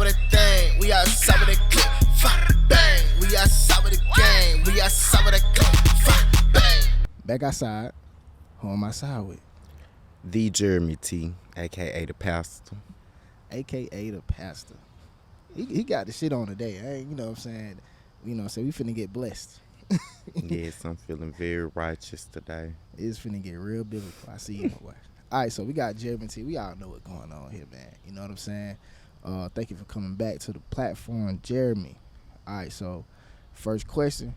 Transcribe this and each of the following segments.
with the thing. We outside with the clip. Fuck, bang. We outside with the game. We outside with the clip. Fuck, bang. Back outside. Who am I outside with? The Jeremy T, a.k.a. the pastor. A.k.a. the pastor. He got the shit on today. You know what I'm saying? You know what I'm saying? We finna get blessed. Yes, I'm feeling very righteous today. It's finna get real biblical. I see you, my boy. All right, so we got Jeremy T. We all know what's going on here, man. You know what I'm saying? Thank you for coming back to the platform, Jeremy. All right, so first question.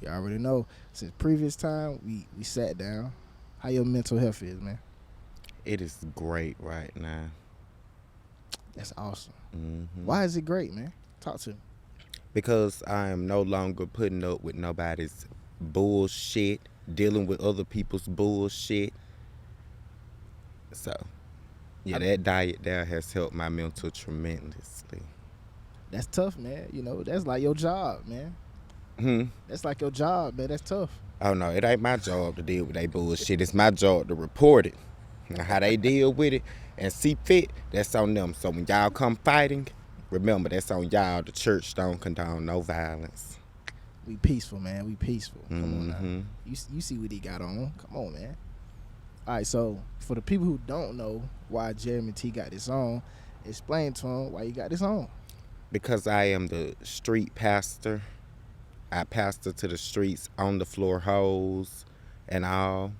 You already know. Since previous time, we sat down. How your mental health is, man? It is great right now. That's awesome. Mm-hmm. Why is it great, man? Talk to me. Because I am no longer putting up with nobody's bullshit, dealing with other people's bullshit. So, yeah, that diet there has helped my mental tremendously. That's tough, man. You know, that's like your job, man. That's like your job, man. That's tough. Oh, no, it ain't my job to deal with that bullshit. It's my job to report it. Now, how they deal with it and see fit, that's on them. So when y'all come fighting, remember, that's on y'all. The church don't condone no violence. We peaceful, man. We peaceful. Come on Mm-hmm. now. You see what he got on. Come on, man. All right, so for the people who don't know why Jeremy T got this on, explain to him why you got this on. Because I am the street pastor. I pastor to the streets, on the floor hoes and all.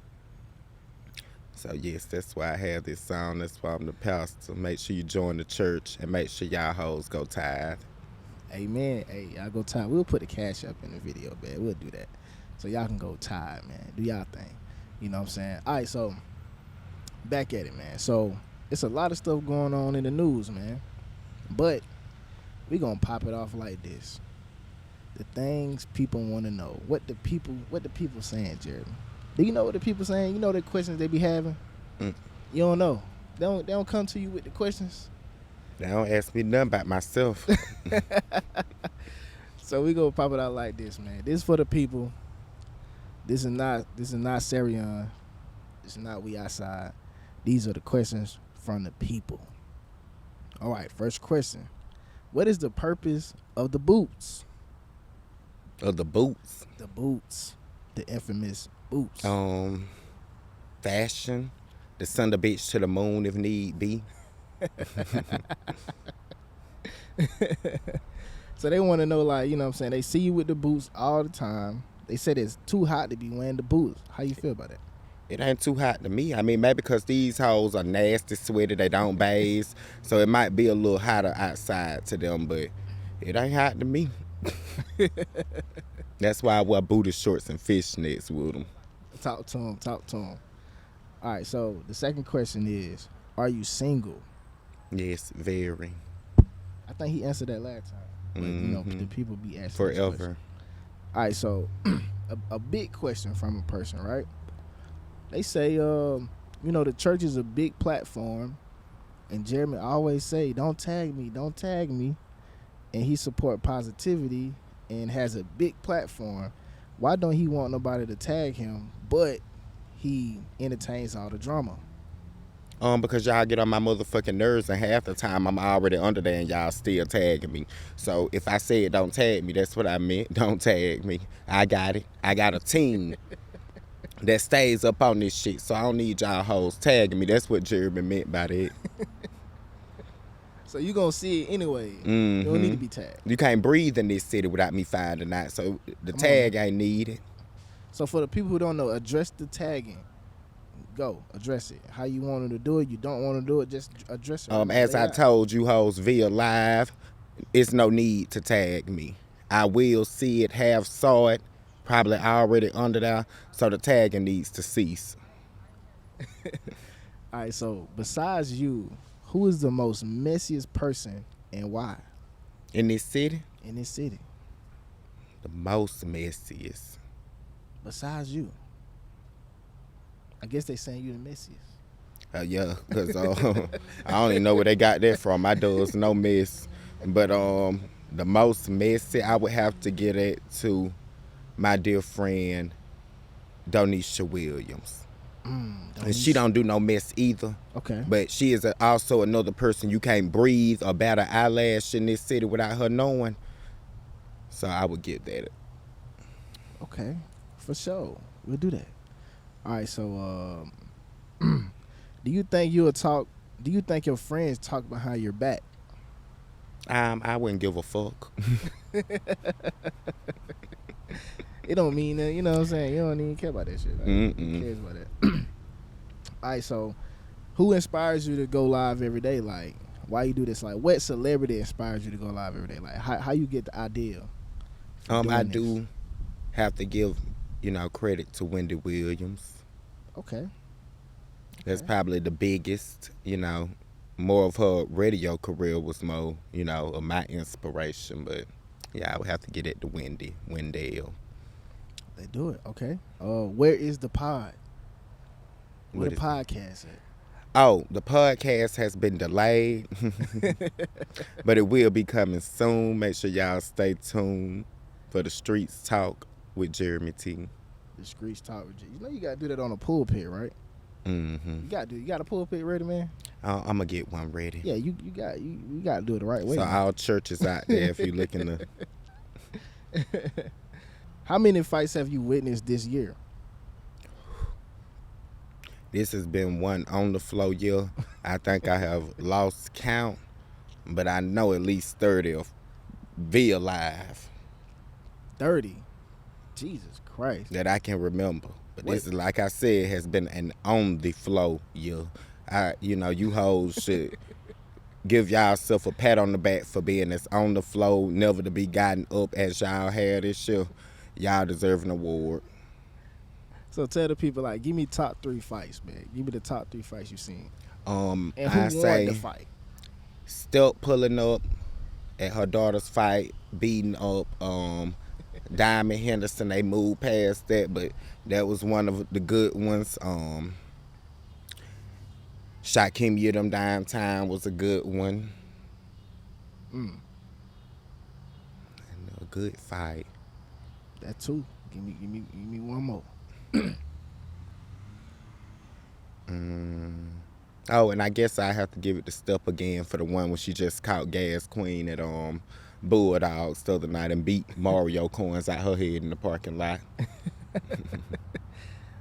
So, yes, that's why I have this song. That's why I'm the pastor. Make sure you join the church and make sure y'all hoes go tithe. Amen. Hey, y'all go tithe. We'll put the cash up in the video, man. We'll do that. So y'all can go tithe, man. Do y'all thing. You know what I'm saying? All right, so back at it, man. So it's a lot of stuff going on in the news, man. But we going to pop it off like this. The things people want to know. What the people saying, Jeremy? Do you know what the people saying? You know the questions they be having? You don't know. They don't come to you with the questions. They don't ask me nothing about myself. So we gonna pop it out like this, man. This is for the people. This is not Sarion. This is not We Outside. These are the questions from the people. All right, first question. What is the purpose of the boots? Of the boots. The boots. The infamous boots. Fashion. To send a bitch to the moon if need be. So they want to know, like, you know what I'm saying? They see you with the boots all the time. They said it's too hot to be wearing the boots. How you feel about that? It ain't too hot to me. I mean, maybe because these hoes are nasty, sweaty, they don't bathe. So it might be a little hotter outside to them, but it ain't hot to me. That's why I wear booty shorts and fishnets with them. Talk to him. All right, so the second question is, are you single? Yes, very. I think he answered that last time. But, you know, the people be asking forever. All right, so a big question from a person, right? They say, you know, the church is a big platform, and Jeremy always say, don't tag me. And he support positivity and has a big platform. Why don't he want nobody to tag him, but he entertains all the drama? Because y'all get on my motherfucking nerves, and half the time I'm already under there and y'all still tagging me. So if I said don't tag me, that's what I meant. Don't tag me. I got it. I got a team that stays up on this shit, so I don't need y'all hoes tagging me. That's what Jeremy meant by that. So you gonna see it anyway. You don't need to be tagged. You can't breathe in this city without me finding out, so the tag ain't needed. So for the people who don't know, address the tagging. Go address it. How you want to do it? You don't want to do it? Just address it. As I told you hoes via live, it's no need to tag me. I will see it, have saw it, probably already under there, so the tagging needs to cease. All right. So besides you, who is the most messiest person and why? In this city? In this city. The most messiest. Besides you. I guess they saying you the messiest. Yeah, because I don't even know where they got that from. My does no mess. But the most messy, I would have to get it to my dear friend, Donisha Williams. And she don't do no mess either. Okay. But she is also another person you can't breathe or bat an eyelash in this city without her knowing. So I would give that. Okay, for sure. We'll do that. All right, so do you think your friends talk behind your back? I wouldn't give a fuck. It don't mean that, you know what I'm saying? You don't even care about that shit. Like, who cares about that? All right, so who inspires you to go live every day? Like, why you do this? Like, what celebrity inspires you to go live every day? Like, how you get the idea? I do have to give, credit to Wendy Williams. Okay. That's probably the biggest, more of her radio career was more, of my inspiration. But yeah, I would have to get it to Wendell. They do it. Okay. Where is the pod? Where the podcast at? Oh, the podcast has been delayed, but it will be coming soon. Make sure y'all stay tuned for the Streets Talk with Jeremy T. The Streets Talk with Jeremy. You know you gotta do that on a pulpit, right? Mm-hmm. You got a pulpit ready, man? I'm gonna get one ready. Yeah, you got to do it the right way. So man. all churches out there, if you're looking to. How many fights have you witnessed this year? This has been one on the floor year. I think I have lost count, but I know at least 30 of via live. 30? Jesus Christ. That I can remember. But this is, like I said, has been an on the flow year. You hoes should give yourself a pat on the back for being as on the flow, never to be gotten up as y'all had this year. Y'all deserve an award. So tell the people, like, give me top 3 fights, man. Give me the top 3 fights you've seen. And who won the fight? Still pulling up at her daughter's fight, beating up Diamond Henderson. They moved past that, but that was one of the good ones. Shaquem Yidam Dime Time was a good one. And a good fight. That too. Give me one more. Oh, and I guess I have to give it the step again for the one where she just caught Gas Queen at Bulldogs the other night and beat Mario coins out her head in the parking lot.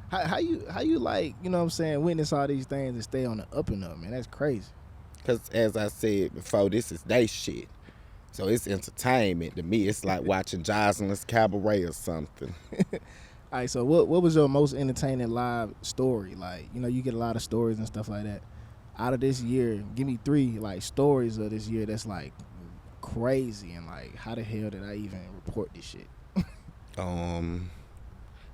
How you like, you know what I'm saying, witness all these things and stay on the up and up, man? That's crazy. Because as I said before, this is they shit. So it's entertainment to me. It's like watching Jocelyn's Cabaret or something. All right, so what was your most entertaining live story? Like, you get a lot of stories and stuff like that. Out of this year, give me 3 like stories of this year that's like crazy and like, how the hell did I even report this shit?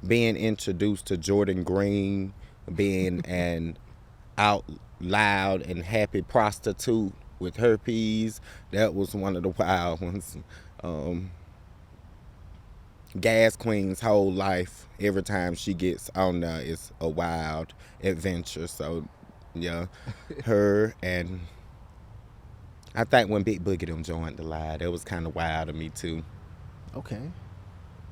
Being introduced to Jordan Green, being an out loud and happy prostitute with herpes, that was one of the wild ones. Gas Queen's whole life, every time she gets on there, is a wild adventure. So, yeah, her and I think when Big Boogie them joined the live, that was kind of wild to me too. Okay,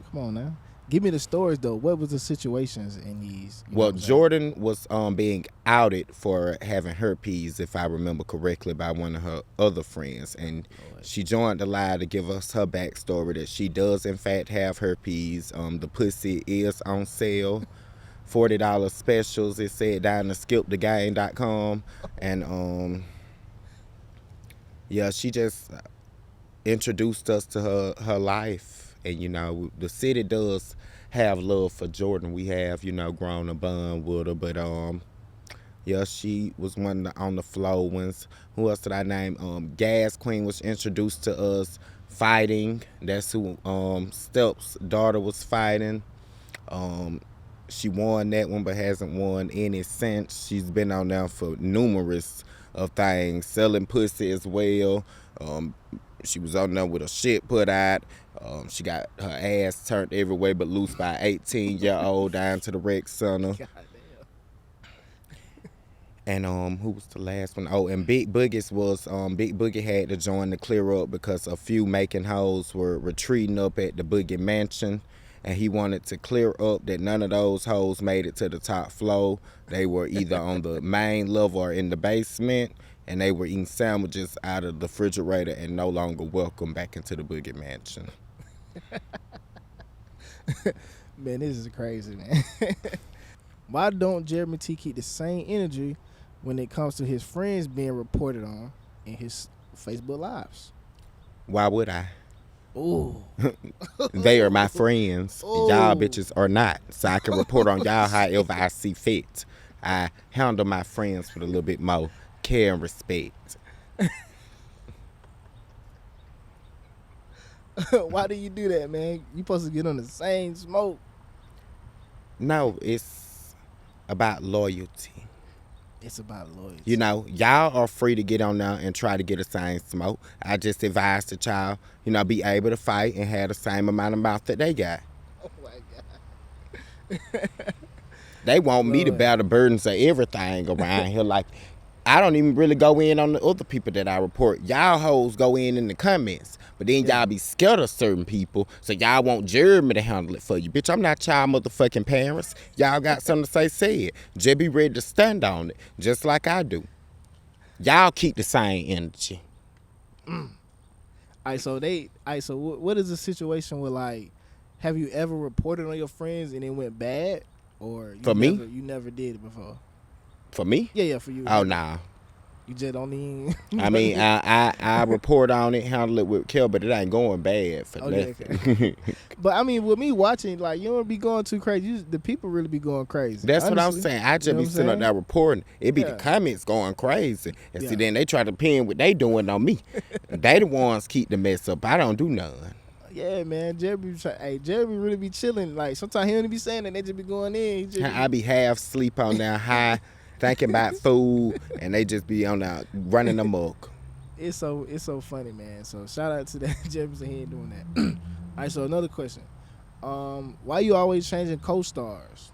come on now. Give me the stories though. What was the situations in these? Well, Jordan was being outed for having herpes, if I remember correctly, by one of her other friends, and she joined the live to give us her backstory that she does in fact have herpes. The pussy is on sale, $40 specials. It said down to skipthegame.com, and yeah, she just introduced us to her life. And, the city does have love for Jordan. We have, grown a bond with her. But, yeah, she was one on the flow ones. Who else did I name? Gas Queen was introduced to us fighting. That's who Step's daughter was fighting. She won that one but hasn't won any since. She's been on there for numerous of things, selling pussy as well. She was on there with her shit put out. She got her ass turned every way but loose by an 18-year-old down to the rec center. And who was the last one? Oh, and Big Boogie's was Big Boogie had to join to clear up because a few making hoes were retreating up at the Boogie Mansion, and he wanted to clear up that none of those hoes made it to the top floor. They were either on the main level or in the basement, and they were eating sandwiches out of the refrigerator and no longer welcome back into the Boogie Mansion. Man, this is crazy, man. Why don't Jeremy T keep the same energy when it comes to his friends being reported on in his Facebook Lives? Why would I? Ooh. They are my friends. Ooh. Y'all bitches are not. So I can report on y'all however I see fit. I handle my friends with a little bit more care and respect. Why do you do that, man? You supposed to get on the same smoke. No, it's about loyalty. It's about loyalty. You know, y'all are free to get on there and try to get the same smoke. I just advise the child, you know, be able to fight and have the same amount of mouth that they got. Oh my God. They want me to Lord. bear the burdens of everything around here. Like, I don't even really go in on the other people that I report. Y'all hoes go in the comments. But then y'all be scared of certain people, so y'all want Jeremy to handle it for you. Bitch, I'm not y'all motherfucking parents. Y'all got something to say it. Just be ready to stand on it, just like I do. Y'all keep the same energy. All right, so what is the situation with, like, have you ever reported on your friends and it went bad? Or For me? You never did it before? For me? Yeah, for you. Oh, nah. You just don't even... I mean, I report on it, handle it with care, but it ain't going bad for nothing. Okay. But, I mean, with me watching, like, you don't be going too crazy. The people really be going crazy. That's honestly. what I'm saying. I just be sitting up there reporting. It be the comments going crazy. And see, then they try to pin what they doing on me. They the ones keep the mess up. I don't do none. Yeah, man. Jeremy really be chilling. Like, sometimes he don't be saying that. They just be going in. I be half asleep on there, high, thinking about food, and they just be on there running amok. It's so funny, man. So shout out to that Jeremy said he ain't doing that. All right, so another question. Why you always changing co-stars?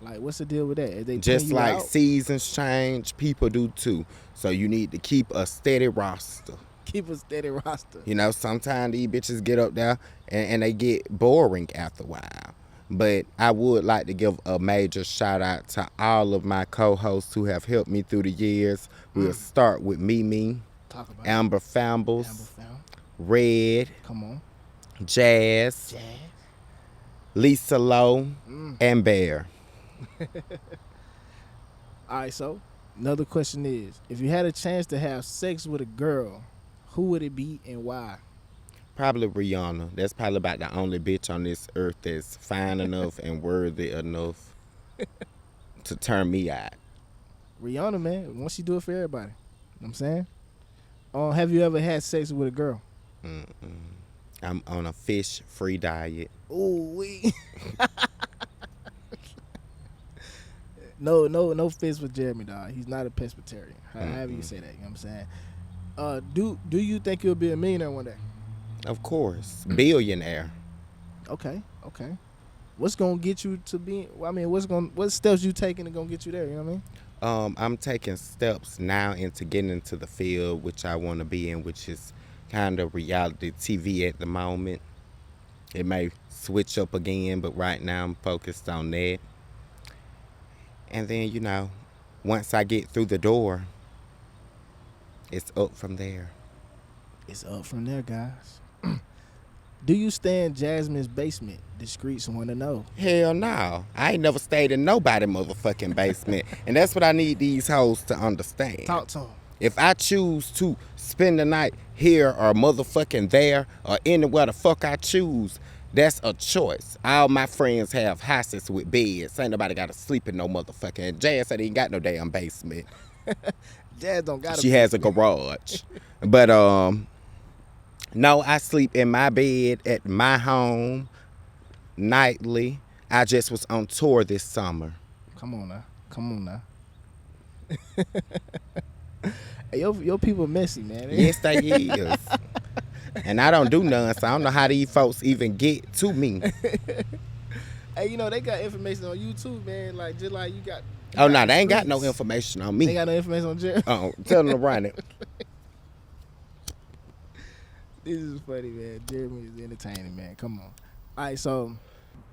Like, what's the deal with that? Is they just you like out? Seasons change, people do too. So you need to keep a steady roster. Keep a steady roster. You know, sometimes these bitches get up there and they get boring after a while. But I would like to give a major shout out to all of my co-hosts who have helped me through the years. We'll start with Mimi, Amber Fambles, Red, come on, Jazz, Lisa Lowe, and Bear. All right, so another question is, if you had a chance to have sex with a girl, who would it be and why? Probably Rihanna. That's probably about the only bitch on this earth that's fine enough and worthy enough to turn me out. Rihanna, man, once she do it for everybody. You know what I'm saying? Have you ever had sex with a girl? I'm on a fish-free diet. Ooh, wee. No fish with Jeremy, dog. He's not a pescatarian. However you say that, you know what I'm saying? Do you think you'll be a millionaire one day? Of course. Billionaire. Okay. What's gonna get you to be? I mean, what steps you taking to gonna get you there? You know what I mean? I'm taking steps now into getting into the field which I want to be in, which is kind of reality TV at the moment. It may switch up again, but right now I'm focused on that. And then, you know, once I get through the door, it's up from there. It's up from there, guys. Do you stay in Jasmine's basement? The streets want to know. Hell no. I ain't never stayed in nobody motherfucking basement. And that's what I need these hoes to understand. Talk to them. If I choose to spend the night here or motherfucking there or anywhere the fuck I choose, that's a choice. All my friends have houses with beds. Ain't nobody got to sleep in no motherfucking. Jazz said he ain't got no damn basement. Jazz don't got a She has a garage. But no, I sleep in my bed at my home nightly. I just was on tour this summer. Come on now. Hey, your people messy, man. Yes, they is. And I don't do none, so I don't know how these folks even get to me. Hey, you know, they got information on YouTube, man. Like, just like you got. Oh, no, they ain't got no information on me. They got no information on Jeremy. Oh, tell them to run it. This is funny, man. Jeremy is entertaining, man. Come on. All right, so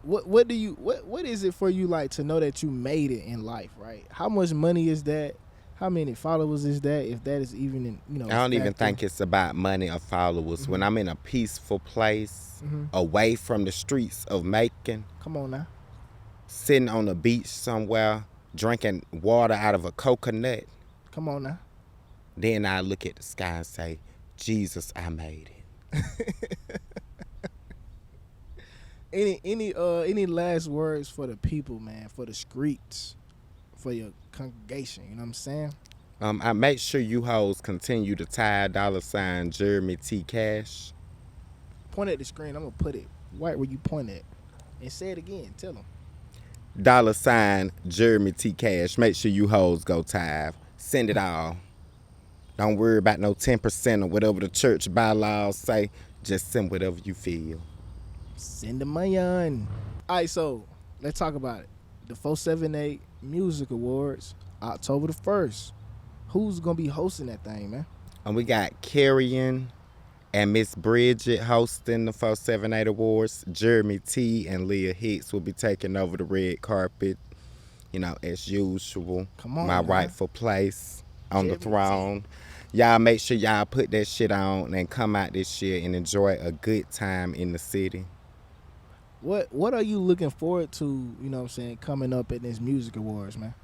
What is it for you like to know that you made it in life, right? How much money is that? How many followers is that? If that is even in, I don't even think it's about money or followers. When I'm in a peaceful place, away from the streets of Macon, come on now, sitting on a beach somewhere, drinking water out of a coconut, come on now. then I look at the sky and say, Jesus, I made it. Any last words for the people, man, for the streets, for your congregation, you know what I'm saying? I make sure you hoes continue to tithe $ Jeremy T Cash. Point at the screen. I'm gonna put it right where you point at, and say it again. Tell them. $ Jeremy T Cash. Make sure you hoes go tithe. Send it all. Don't worry about no 10% or whatever the church bylaws say. Just send whatever you feel. Send the money on. All right, so let's talk about it. The 478 Music Awards, October the 1st. Who's gonna be hosting that thing, man? And we got Carrion and Miss Bridget hosting the 478 Awards. Jeremy T and Leah Hicks will be taking over the red carpet, you know, as usual. Come on, my man. rightful place on Jeremy the throne. Y'all make sure y'all put that shit on and come out this year and enjoy a good time in the city. What are you looking forward to, you know what I'm saying, coming up at this Music Awards, man?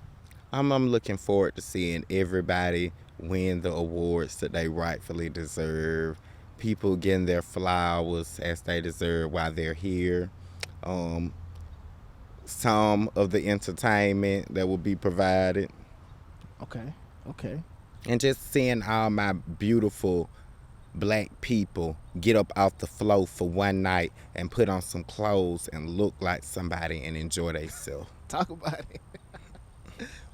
I'm looking forward to seeing everybody win the awards that they rightfully deserve. People getting their flowers as they deserve while they're here. Some of the entertainment that will be provided. Okay. And just seeing all my beautiful black people get up off the floor for one night and put on some clothes and look like somebody and enjoy themselves. Talk about it.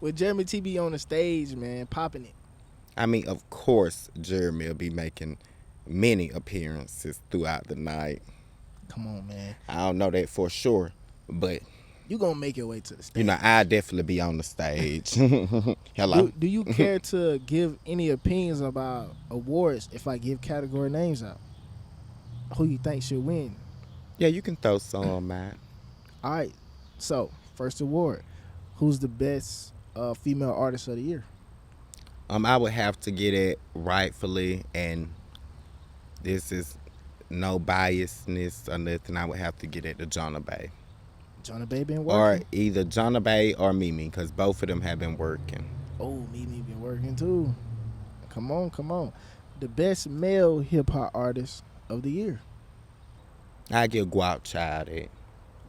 With Jeremy T be on the stage, man, popping it. I mean, of course, Jeremy will be making many appearances throughout the night. Come on, man. I don't know that for sure, but You gonna make your way to the stage. you know, I'll definitely be on the stage. Hello. Do you care to give any opinions about awards if I give category names out? Who you think should win? Yeah, you can throw some out. All right. So, first award. Who's the best female artist of the year? I would have to get it rightfully, and this is no biasness or nothing. I would have to get it to Jonna Bay. Jonna Bay been Or working? either Jonna Bay or Mimi, because both of them have been working. Oh, Mimi been working too. Come on. The best male hip-hop artist of the year. I give Guap Child it.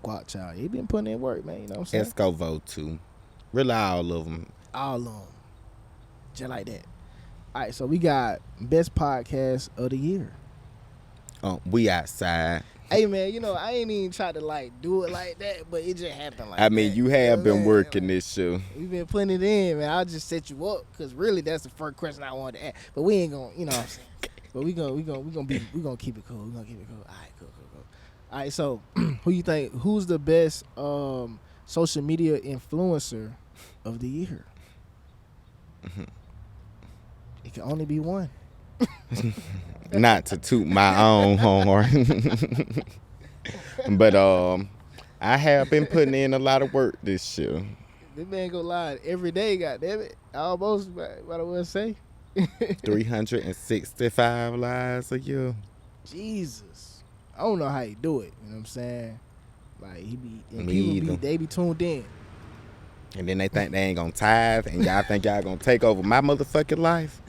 Guap Child. He been putting in work, man. You know what I'm saying? Let's go vote too. Really all of them. All of them. Just like that. All right, so we got best podcast of the year. We outside. Hey, man, you know, I ain't even tried to, like, do it like that, but it just happened like that. I mean, you have been working this show. We've been putting it in, man. I'll just set you up, because really that's the first question I wanted to ask. But we ain't going to, you know what I'm saying? But we gonna keep it cool. All right, cool. All right, so who's the best social media influencer of the year? It can only be one. Not to toot my own horn. But I have been putting in a lot of work this year. This man go live every day, goddammit. Almost, what I will say. 365 lives a year. Jesus. I don't know how he do it. You know what I'm saying? Like, he be, and Me people either. they be tuned in. And then they think they ain't gonna tithe, and y'all think y'all gonna take over my motherfucking life.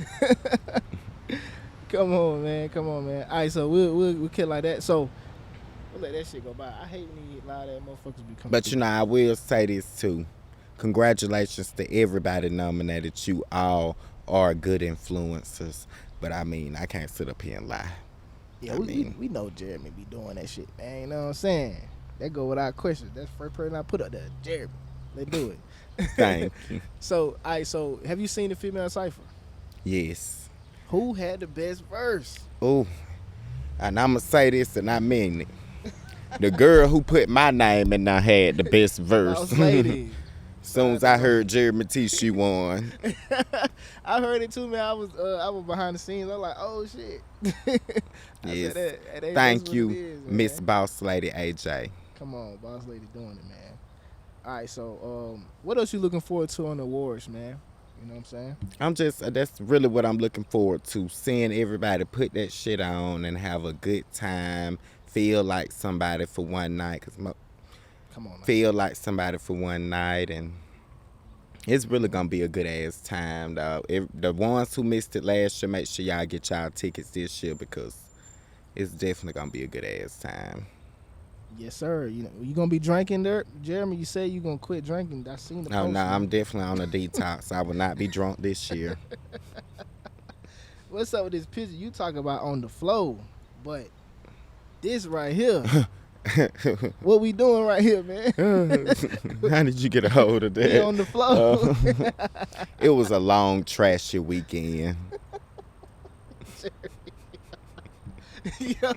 Come on, man. All right, so we'll kill like that. So we'll let that shit go by. I hate when you get loud, that motherfuckers be coming. But you know, I will say this too. Congratulations to everybody nominated. You all are good influencers. But I mean, I can't sit up here and lie. Yeah, we know Jeremy be doing that shit, man. You know what I'm saying? That go without question. That's the first person I put up there, Jeremy. Let's do it. Thank you. So, all right, so have you seen the female cipher? Yes. Who had the best verse? Oh, and I'm going to say this, and I mean it. The girl who put my name in there had the best verse. Boss lady. Soon as I heard Jeremy T, she won. I heard it too, man. I was behind the scenes. I was like, oh shit. Yes. Said, that's Thank what you, it is, man. Miss Boss Lady AJ. Come on, boss lady doing it, man. All right, so what else you looking forward to on the awards, man? You know what I'm saying? That's really what I'm looking forward to, seeing everybody put that shit on and have a good time, feel like somebody for one night, Come on, man. feel like somebody for one night, and it's really gonna be a good ass time, dog. The ones who missed it last year, make sure y'all get y'all tickets this year because it's definitely gonna be a good ass time. Yes, sir. You gonna be drinking there, Jeremy? You said you gonna quit drinking. I seen the post. Oh no, man. I'm definitely on a detox. I will not be drunk this year. What's up with this picture you talk about on the flow? But this right here, what we doing right here, man? How did you get a hold of We that? on the flow. It was a long, trashy weekend. Yo,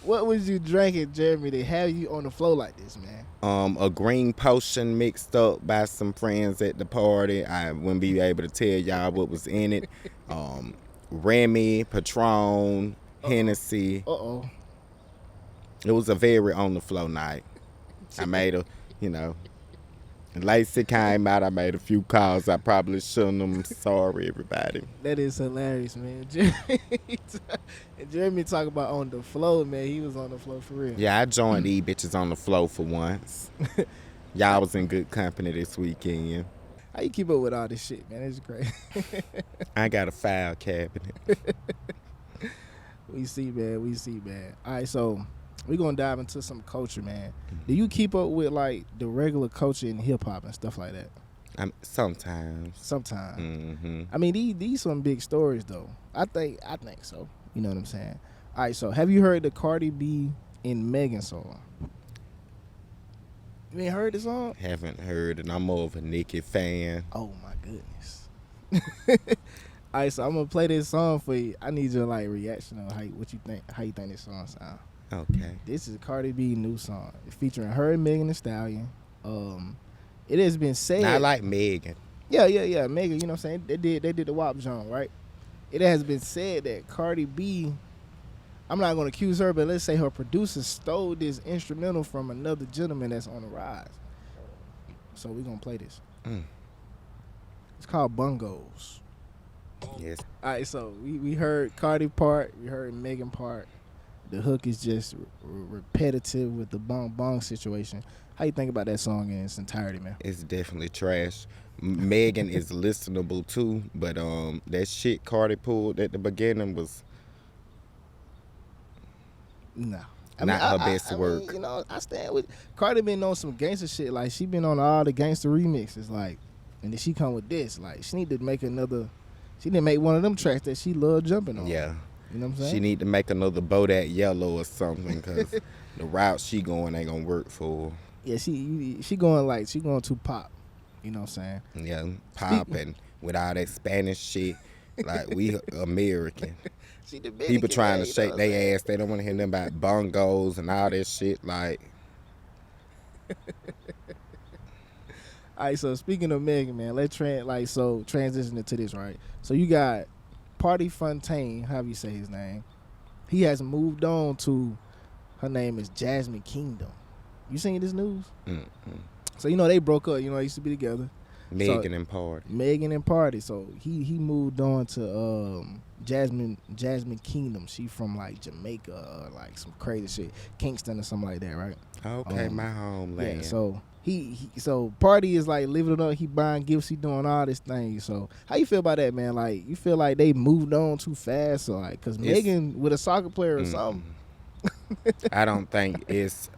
what was you drinking, Jeremy, to have you on the flow like this, man? A green potion mixed up by some friends at the party. I wouldn't be able to tell y'all what was in it. Remy, Patron, Hennessy. Uh-oh. It was a very on the flow night. I made Lacey came out. I made a few calls I probably shouldn't have. I'm sorry, everybody. That is hilarious, man. Jeremy talk about on the flow, man. He was on the flow for real. Yeah, I joined these bitches on the flow for once. Y'all was in good company this weekend. How you keep up with all this shit, man? It's crazy. I got a file cabinet. We see, man. All right, so we're going to dive into some culture, man. Do you keep up with, like, the regular culture in hip-hop and stuff like that? Sometimes. Sometimes. Mm-hmm. I mean, these some big stories, though. I think so. You know what I'm saying? All right, so have you heard the Cardi B and Megan song? You ain't heard the song? Haven't heard, and I'm more of a Nicki fan. Oh, my goodness. All right, so I'm going to play this song for you. I need your, like, reaction on how you think this song sounds. Okay. This is Cardi B new song featuring her and Megan Thee Stallion. It has been said. Now, I like Megan. Yeah. Megan, you know what I'm saying? They did the WAP genre, right? It has been said that Cardi B, I'm not gonna accuse her, but let's say her producer stole this instrumental from another gentleman that's on the rise. So we're gonna play this. It's called Bungos. Yes. All right, so we heard Cardi part, we heard Megan part. The hook is just repetitive with the bong situation. How you think about that song in its entirety, man? It's definitely trash. Megan is listenable too, but that shit Cardi pulled at the beginning was No. not her best work. You know, I stand with Cardi. Been on some gangster shit. Like, she been on all the gangster remixes. Like, and then she come with this. Like, she need to make another. She didn't make one of them tracks that she loved jumping on. Yeah. You know what I'm saying? She need to make another Bodak Yellow or something because the route she going ain't gonna work for her. Yeah, she going to pop. You know what I'm saying? Yeah, popping with all that Spanish shit. Like, we American. She Dominican, People trying to you know shake what I'm saying? their ass. They don't want to hear nothing about bongos and all that shit. Like, All right, so speaking of Megan, man, let's transition into this, right? So you got Party Fontaine, however you say his name. He has moved on to, her name is Jasmine Kingdom. You seen this news? mm-mm. So, you know, they broke up. You know, they used to be together. Megan and Party. Megan and Party. So he moved on to Jasmine Kingdom. She from like Jamaica or like some crazy shit, Kingston or something like that, right? Okay, my homeland. Yeah. So so Party is like living it up. He buying gifts. He doing all this thing. So how you feel about that, man? Like, you feel like they moved on too fast, or like, cause Megan with a soccer player or something? I don't think it's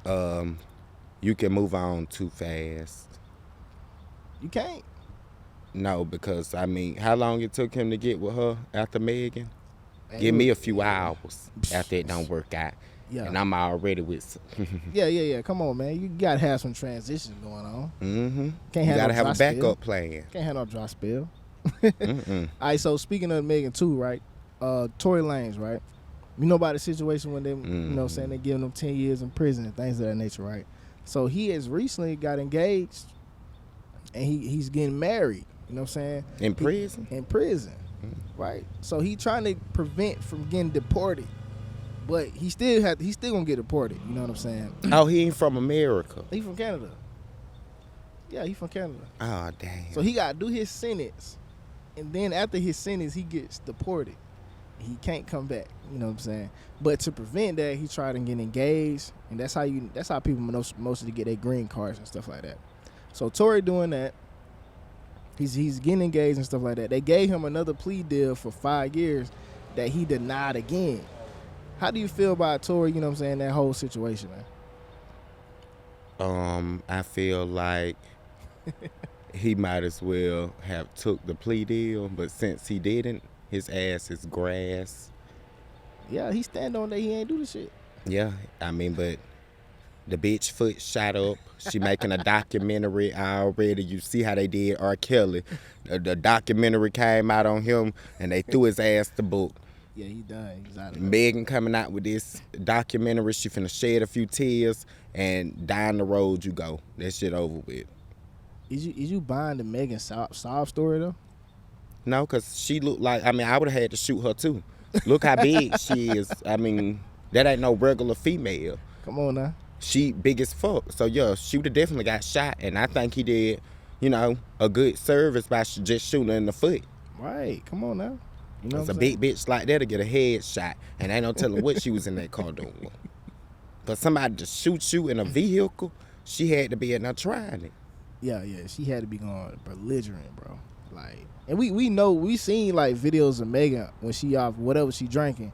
you can move on too fast. You can't. No, because I mean, how long it took him to get with her after Megan? Man, Give me a few hours after it don't work out. Yeah. And I'm already with. Yeah. Come on, man. You gotta have some transitions going on. Mm-hmm. Can't You have gotta no have a dry backup spell. plan. Can't have no dry spell. Mm-mm. All right, so speaking of Megan too, right? Tory Lanez, right? You know about the situation when they, you know what I'm saying, they giving them 10 years in prison and things of that nature, right? So he has recently got engaged and he's getting married, you know what I'm saying? In prison? In prison, right? So he trying to prevent from getting deported. But he's still gonna get deported. You know what I'm saying? Oh, he ain't from America. He from Canada. Yeah, he from Canada. Oh, damn. So he got to do his sentence, and then after his sentence, he gets deported. He can't come back. You know what I'm saying? But to prevent that, he tried to get engaged, and that's how people mostly get their green cards and stuff like that. So Tory doing that. He's getting engaged and stuff like that. They gave him another plea deal for 5 years that he denied again. How do you feel about Tory, you know what I'm saying, that whole situation, man? I feel like he might as well have took the plea deal, but since he didn't, his ass is grass. Yeah, he stand on that he ain't do the shit. Yeah, I mean, but the bitch foot shot up. She making a documentary already. You see how they did R. Kelly. The documentary came out on him, and they threw his ass the book. Yeah, he done. He's out of Megan coming out with this documentary. She finna shed a few tears, and down the road you go. That shit over with. Is you buying the Megan sob story though? No, because she looked like, I mean, I would have had to shoot her too. Look how big she is. I mean, that ain't no regular female. Come on now. She big as fuck. So, yeah, she would have definitely got shot. And I think he did, you know, a good service by just shooting her in the foot. Right. Come on now. You know Because a big bitch like that to get a head shot. And ain't no telling what she was in that car doing. But somebody to shoot you in a vehicle, she had to be in there trying it. Yeah. She had to be going belligerent, bro. Like, and we know, we seen like videos of Megan when she off whatever she drinking.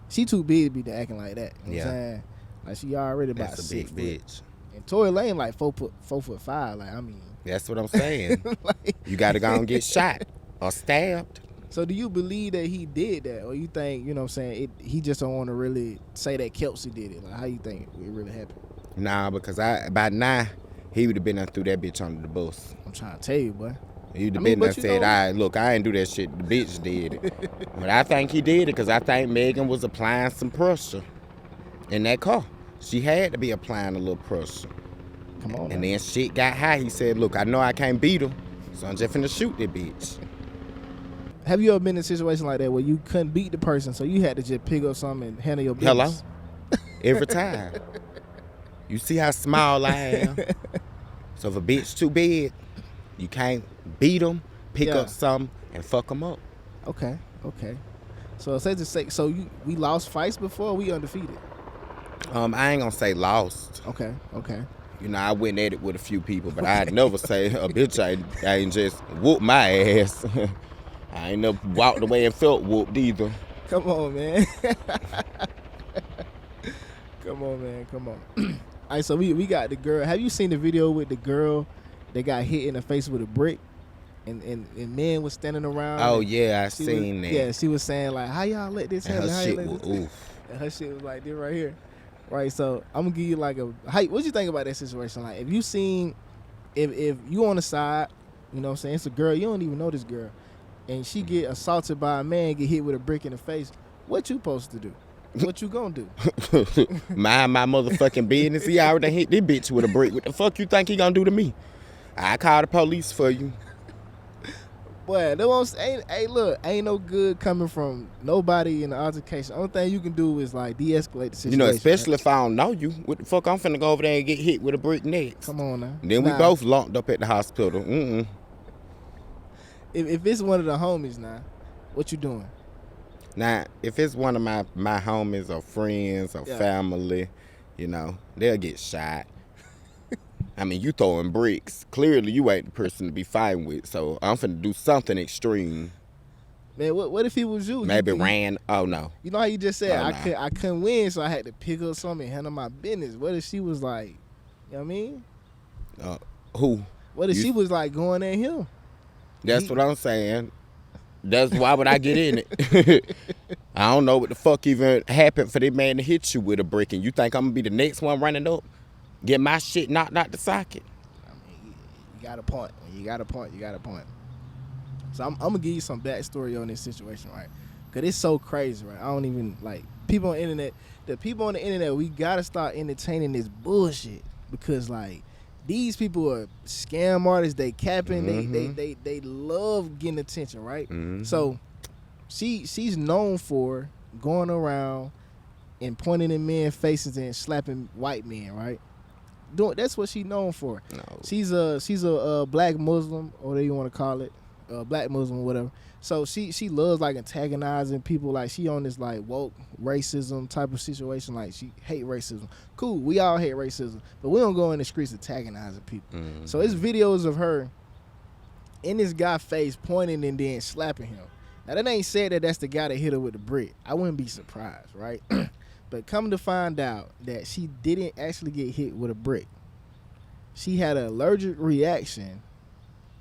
She too big to be acting like that. You know what I'm saying? Like, she already about That's a 6 big foot. bitch. And Tory Lane like 4'5". Like, I mean. That's what I'm saying. Like, You got to go and get shot or stabbed. So do you believe that he did that, or you think, you know what I'm saying, he just don't want to really say that Kelsey did it? Like, how you think it really happened? Nah, because by now, he would have been through that bitch under the bus. I'm trying to tell you, boy. He would have been there and said, all right, look, I ain't do that shit. The bitch did it. But I think he did it because I think Megan was applying some pressure in that car. She had to be applying a little pressure. Come on. And now. then shit got high. He said, look, I know I can't beat him, so I'm just finna shoot that bitch. Have you ever been in a situation like that where you couldn't beat the person, so you had to just pick up something and handle your business? Hello? Every time. You see how small I am? So if a bitch too big, you can't beat them, pick up something, and fuck them up. Okay. So safe to say, so we lost fights before, or we undefeated? I ain't gonna say lost. Okay. You know, I went at it with a few people, but I'd never say a bitch ain't just whoop my ass. I ain't never walked away and felt whooped either. Come on, man. Come on. All right, so we got the girl. Have you seen the video with the girl that got hit in the face with a brick? And men was standing around. Oh, yeah, I seen that. Yeah, she was saying, like, how y'all let this happen? Her shit was oof. And her shit was like this right here. Right, so I'm gonna give you like what you think about that situation? Like, if you seen, if you on the side, you know what I'm saying, it's a girl, you don't even know this girl, and she get assaulted by a man, get hit with a brick in the face, what you supposed to do? What you gonna do? Mind my motherfucking business. He already hit this bitch with a brick. What the fuck you think he gonna do to me? I call the police for you. Boy, ain't no good coming from nobody in the altercation. Only thing you can do is like de-escalate the situation. You know, especially if I don't know you. What the fuck, I'm finna go over there and get hit with a brick next. Come on now. Then we both locked up at the hospital. If it's one of the homies now, what you doing? Now, if it's one of my homies or friends or family, you know, they'll get shot. I mean, you throwing bricks. Clearly, you ain't the person to be fighting with, so I'm finna do something extreme. Man, what if he was you? Maybe ran. Oh, no. You know how you just said, Oh, I couldn't win, so I had to pick up something and handle my business. What if she was like, you know what I mean? Who? What if she was like going at him? That's what I'm saying. That's why would I get in it? I don't know what the fuck even happened for that man to hit you with a brick, and you think I'm gonna be the next one running up? Get my shit knocked out the socket. I mean, you got a point. When you got a point, you got a point. So I'm gonna give you some backstory on this situation, right? Cause it's so crazy, right? I don't even like people on the internet. The people on the internet, we gotta start entertaining this bullshit because like these people are scam artists. They capping. They love getting attention, right? So she's known for going around and pointing in men's faces and slapping white men, right? That's what she's known for. No. She's a black Muslim, or whatever you want to call it, black Muslim or whatever. So she loves like antagonizing people. Like she on this like woke racism type of situation. Like she hate racism. Cool, we all hate racism, but we don't go in the streets antagonizing people. Mm-hmm. So it's videos of her in this guy's face pointing and then slapping him. Now that ain't said that that's the guy that hit her with the brick. I wouldn't be surprised, right? But come to find out that she didn't actually get hit with a brick. She had an allergic reaction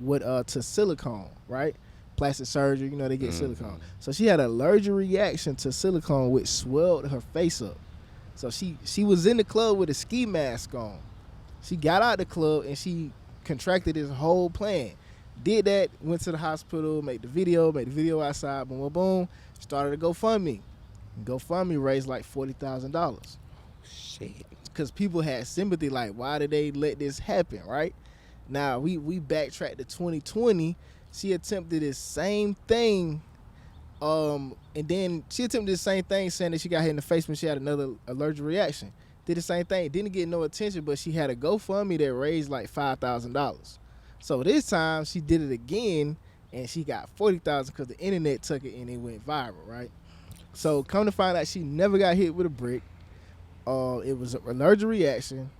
with to silicone, right? Plastic surgery, you know, they get silicone. So she had an allergic reaction to silicone, which swelled her face up. So she was in the club with a ski mask on. She got out the club and she contracted this whole plan. Did that, went to the hospital, made the video outside, boom, boom, boom. Started a GoFundMe. GoFundMe raised like $40,000. Shit. Because people had sympathy, like, why did they let this happen, right? Now, we backtracked to 2020. She attempted this same thing, and then she attempted the same thing saying that she got hit in the face when she had another allergic reaction. Did the same thing. Didn't get no attention, but she had a GoFundMe that raised like $5,000. So this time, she did it again, and she got $40,000 because the internet took it and it went viral, right? So come to find out, she never got hit with a brick. It was an allergic reaction,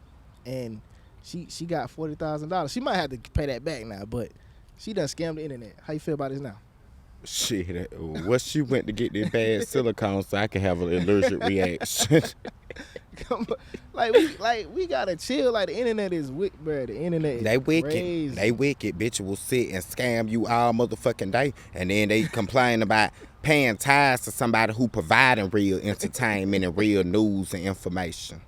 and she got $40,000. She might have to pay that back now, but she done scammed the internet. How you feel about this now? Shit, what she went to get this bad silicone so I can have an allergic reaction. we gotta chill. Like the internet is wicked, bro. The internet is They wicked. crazy. They wicked. Bitch will sit and scam you all motherfucking day, and then they complain about paying tithes to somebody who providing real entertainment and real news and information.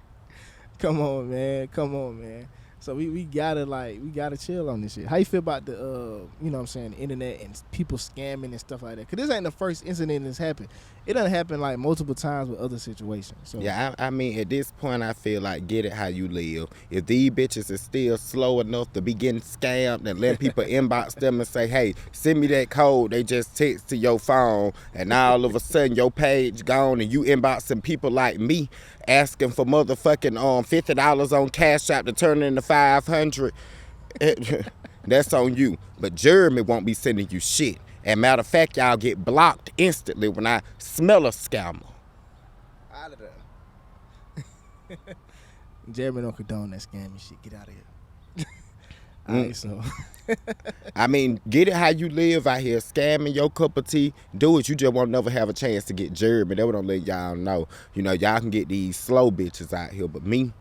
Come on, man. So we gotta chill on this shit. How you feel about the you know what I'm saying, the internet and people scamming and stuff like that? Cause this ain't the first incident that's happened. It done happened like multiple times with other situations. So Yeah, I mean, at this point, I feel like get it how you live. If these bitches is still slow enough to be getting scammed and let people inbox them and say, hey, send me that code, they just text to your phone, and now all of a sudden your page gone and you inboxing people like me asking for motherfucking $50 on CASHAPP to turn into $500. That's on you. But Jeremy won't be sending you shit. And matter of fact, y'all get blocked instantly when I smell a scammer. out of there. Jeremy don't condone that scamming shit. Get out of here. All right, so. I mean, get it how you live out here, scamming your cup of tea. Do it. You just won't never have a chance to get Jeremy. That would don't let y'all know. You know, y'all can get these slow bitches out here, but me.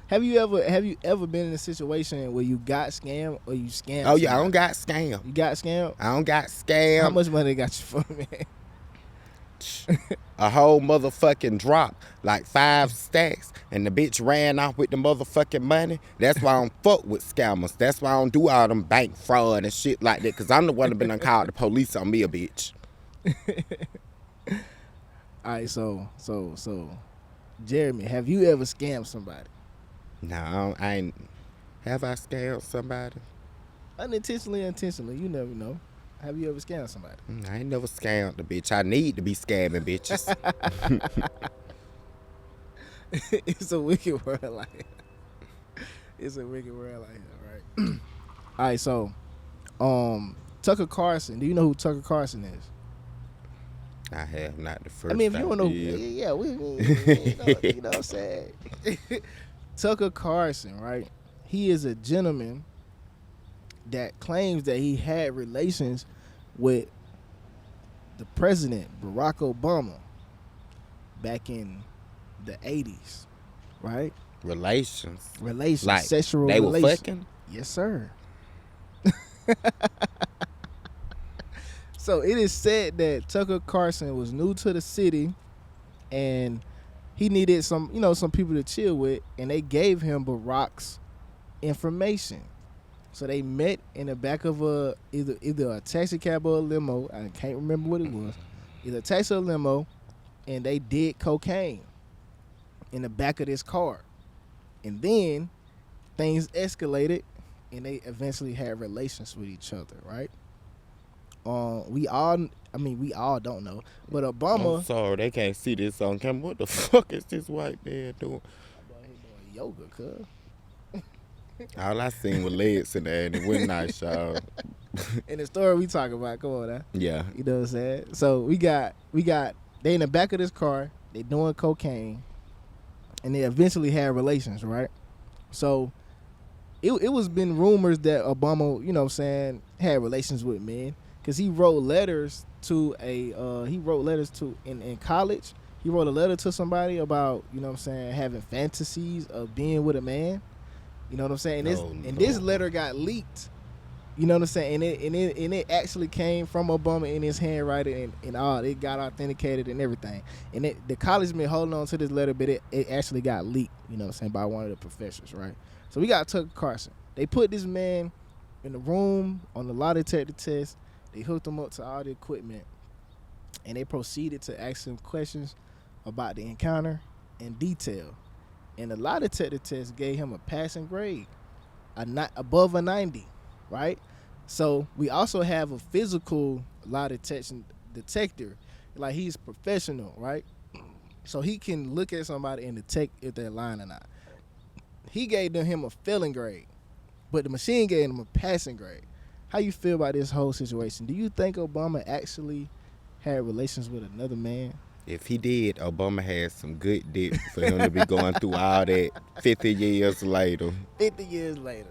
Have you ever been in a situation where you got scammed or you scammed? Oh yeah, somebody? I don't got scammed. You got scammed? I don't got scammed. How much money they got you for, man? A whole motherfucking drop, like 5 stacks, and the bitch ran off with the motherfucking money. That's why I don't fuck with scammers. That's why I don't do all them bank fraud and shit like that, because I'm the one that been called the police on me a bitch. All right, so, Jeremy, have you ever scammed somebody? No, I ain't. Have I scammed somebody? Unintentionally, intentionally, you never know. Have you ever scammed somebody? I ain't never scammed a bitch. I need to be scamming bitches. It's a wicked world like that. It's a wicked world like that, right? All right, so, Tucker Carlson. Do you know who Tucker Carlson is? I have not the first. I mean, if you don't know, idea. yeah, we you know what I'm saying? Tucker Carlson, right? He is a gentleman that claims that he had relations with the president, Barack Obama, back in the 80s, right? Relations, like, sexual they relations. were fucking? Yes, sir. So it is said that Tucker Carlson was new to the city and he needed some people to chill with, and they gave him Barack's information. So they met in the back of either a taxi cab or a limo. I can't remember what it was. Either a taxi or a limo, and they did cocaine in the back of this car. And then things escalated, and they eventually had relations with each other, right? we all don't know, but Obama. I'm sorry, they can't see this on camera. What the fuck is this white man doing? He doing yoga, cuz. All I seen was legs in there, and it wasn't nice, y'all. In the story we talking about, come on now. Yeah. You know what I'm saying? So we got they in the back of this car, they doing cocaine, and they eventually had relations, right? So it was been rumors that Obama, you know what I'm saying, had relations with men, because he wrote letters to in college. He wrote a letter to somebody about, you know what I'm saying, having fantasies of being with a man. You know what I'm saying? This letter got leaked. You know what I'm saying? And it actually came from Obama in his handwriting, and all. It got authenticated and everything. And the college been holding on to this letter, but it actually got leaked, you know what I'm saying, by one of the professors, right? So we got Tucker Carlson. They put this man in the room on the lie detector test. They hooked him up to all the equipment, and they proceeded to ask him questions about the encounter in detail. And the lie detector test gave him a passing grade, above a 90, right? So we also have a physical lie detector, like he's professional, right? So he can look at somebody and detect if they're lying or not. He gave him a failing grade, but the machine gave him a passing grade. How you feel about this whole situation? Do you think Obama actually had relations with another man? If he did, Obama had some good dick for him to be going through all that 50 years later. 50 years later.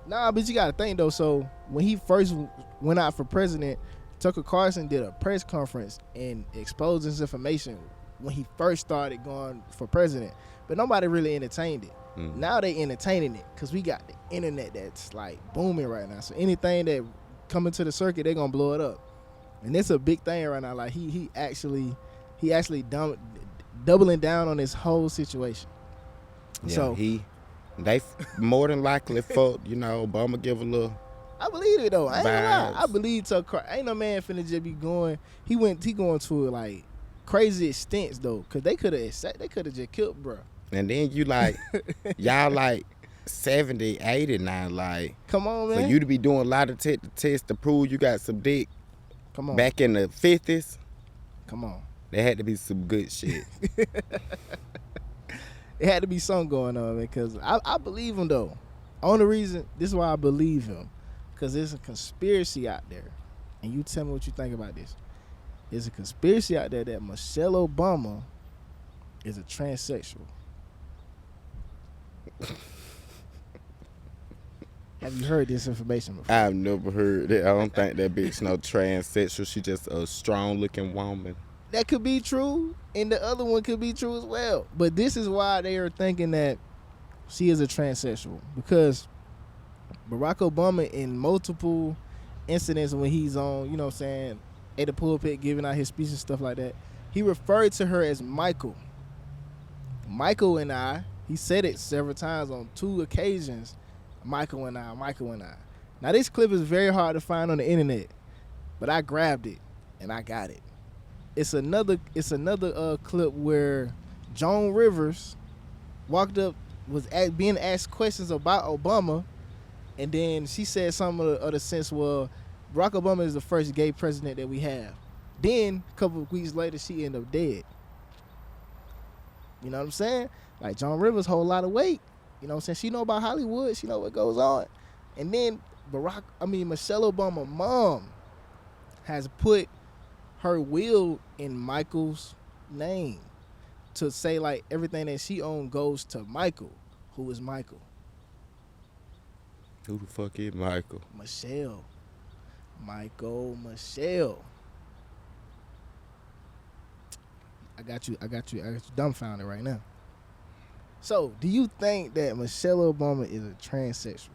Nah, but you got to think, though. So when he first went out for president, Tucker Carlson did a press conference and exposed this information when he first started going for president. But nobody really entertained it. Now they entertaining it because we got the internet that's like booming right now. So anything that coming to the circuit, they're going to blow it up. And it's a big thing right now. Like he actually doubling down on this whole situation. Yeah, so they more than likely fuck, you know, Obama give a little. I believe it though. I ain't gonna lie. I vibes. believe Tucker. Ain't no man finna just be going. He going to like crazy extents though, cause they could have just killed bro. And then you like, y'all like 70, 80 now, like. Come on, man. For you to be doing a lot of tests to prove you got some dick Come on. back in the 50s, Come on. there had to be some good shit. It had to be something going on, man, because I believe him, though. Only reason, this is why I believe him, because there's a conspiracy out there. And you tell me what you think about this. There's a conspiracy out there that Michelle Obama is a transsexual. Have you heard this information before? I've never heard it. I don't think that bitch no transsexual. She just a strong-looking woman. That could be true, and the other one could be true as well. But this is why they are thinking that she is a transsexual, because Barack Obama, in multiple incidents when he's on, you know what I'm saying, at the pulpit giving out his speech and stuff like that, he referred to her as Michael. Michael and I, he said it several times on 2 occasions, Michael and I. Now this clip is very hard to find on the internet, but I grabbed it and I got it. It's another clip where Joan Rivers walked up, was being asked questions about Obama, and then she said something of the sense, well, Barack Obama is the first gay president that we have. Then a couple of weeks later, she ended up dead. You know what I'm saying? Like, Joan Rivers hold a lot of weight. You know what I'm saying? She know about Hollywood. She know what goes on. And then Michelle Obama's mom has put her will in Michael's name to say, like, everything that she owns goes to Michael. Who is Michael? Who the fuck is Michael? Michelle. Michelle. I got you dumbfounded right now. So, do you think that Michelle Obama is a transsexual?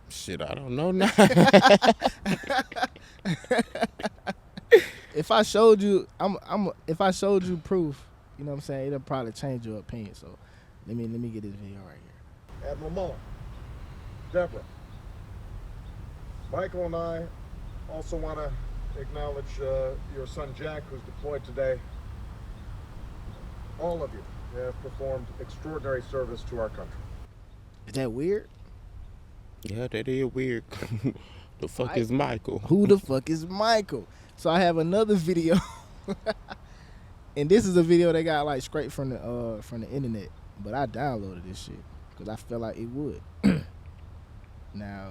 Shit, I don't know now. If I showed you, if I showed you proof, you know what I'm saying, it'll probably change your opinion. So, let me get this video right here. Admiral Mullen, Deborah, Michael and I also want to acknowledge your son Jack, who's deployed today. All of you have performed extraordinary service to our country. Is that weird? Yeah, that is weird. The fuck is Michael? Who the fuck is Michael? So I have another video, and this is a video they got like straight from the internet, but I downloaded this shit because I felt like it would. Now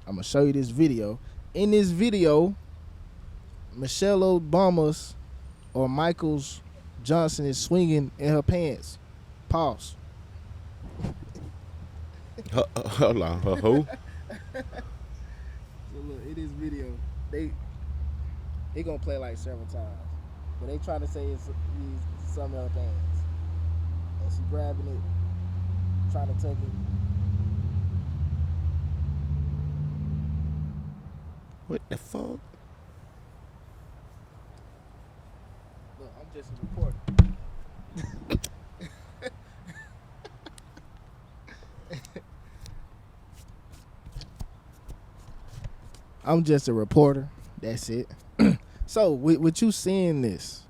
I'm gonna show you this video. In this video, Michelle Obama's or Michael's Johnson is swinging in her pants. Pause. Hold on, who? So look, in this video, they gonna play like several times, but they try to say it's some of her pants, and she grabbing it, trying to take it. What the fuck? Look, I'm just a reporter. I'm just a reporter. That's it. So, with you seeing this,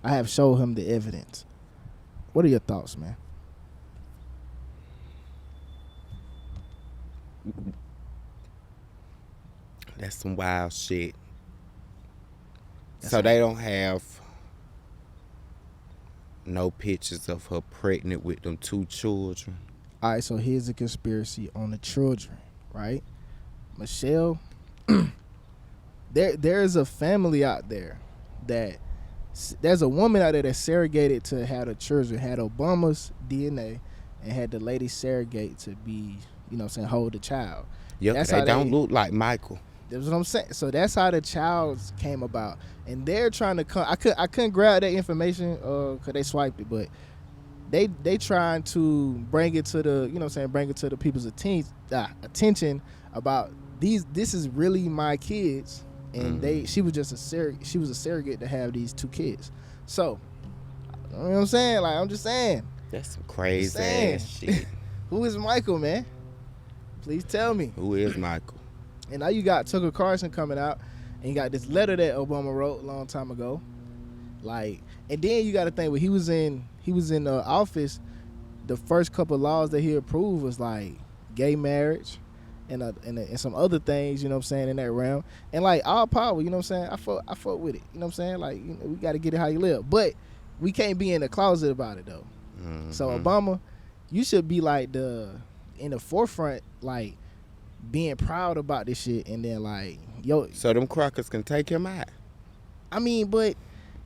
I have showed him the evidence. What are your thoughts, man? That's some wild shit. That's So they don't have no pictures of her pregnant with them 2 children. All right, so here's a conspiracy on the children, right? Michelle, there's a family out there there's a woman out there that surrogated to have the children, had Obama's DNA, and had the lady surrogate to be, you know what I'm saying, hold the child. Yep, That's they how don't look like Michael. That's what I'm saying. So that's how the child came about, and they're trying to come. I couldn't grab that information because they swiped it, but they trying to bring it to the, you know what I'm saying, bring it to the people's attention about this is really my kids, and she was just a surrogate to have these 2 kids. So you know what I'm saying? Like, I'm just saying. That's some crazy ass shit. Who is Michael, man? Please tell me. Who is Michael? And now you got Tucker Carlson coming out, and you got this letter that Obama wrote a long time ago. Like, and then you got to think when he was in office, the first couple of laws that he approved was like gay marriage, and some other things, you know what I'm saying, in that realm. And like all power, you know what I'm saying. I fuck with it, you know what I'm saying. Like, you know, we got to get it how you live, but we can't be in the closet about it though. So Obama, you should be like in the forefront, like being proud about this shit, and then like, yo, So them crackers can take him out. I mean, but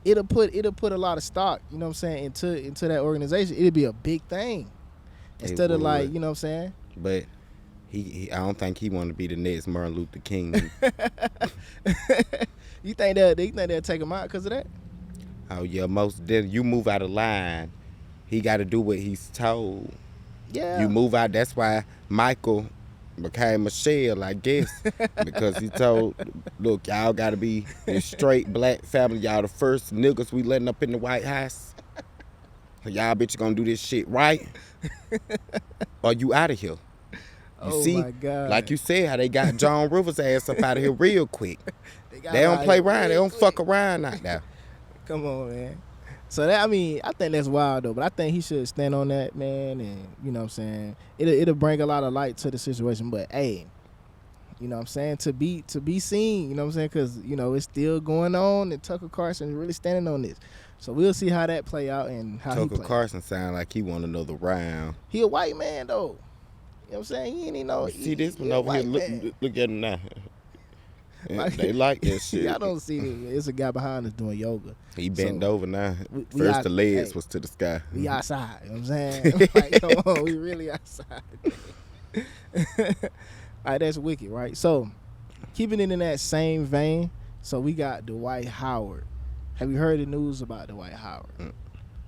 it'll put a lot of stock, you know what I'm saying, into that organization. It'll be a big thing instead of like, you know what I'm saying. But he I don't think he want to be the next Martin Luther King. You think they'll take him out because of that? Oh yeah, then you move out of line, he got to do what he's told. Yeah. You move out. That's why Michael became Michelle, I guess, because he told, look, y'all got to be a straight black family. Y'all the first niggas we letting up in the White House. Y'all bitch gonna do this shit right, or you out of here. You see, my God. like you said, how they got John Rivers' ass up out of here real quick. got They don't out play here around. They real don't quick. fuck around out there. Come on, man. So that, I mean, I think that's wild though, but I think he should stand on that, man, and you know what I'm saying, it'll bring a lot of light to the situation. But hey, you know what I'm saying, to be seen, you know what I'm saying, because you know it's still going on, and Tucker Carlson is really standing on this. So we'll see how that play out and how he Tucker play. Carlson sound like he want another round. He a white man though. You know what I'm saying? He ain't even know. See this one he a over here? white man. Look at him now. Like, They like that shit. Y'all don't see this. It's a guy behind us doing yoga. He bent So, over now. we First out- the legs hey. was to the sky. We outside. You know what I'm saying? Like, come on, we really outside. All right, that's wicked, right? So, keeping it in that same vein, so we got Dwight Howard. Have you heard the news about Dwight Howard?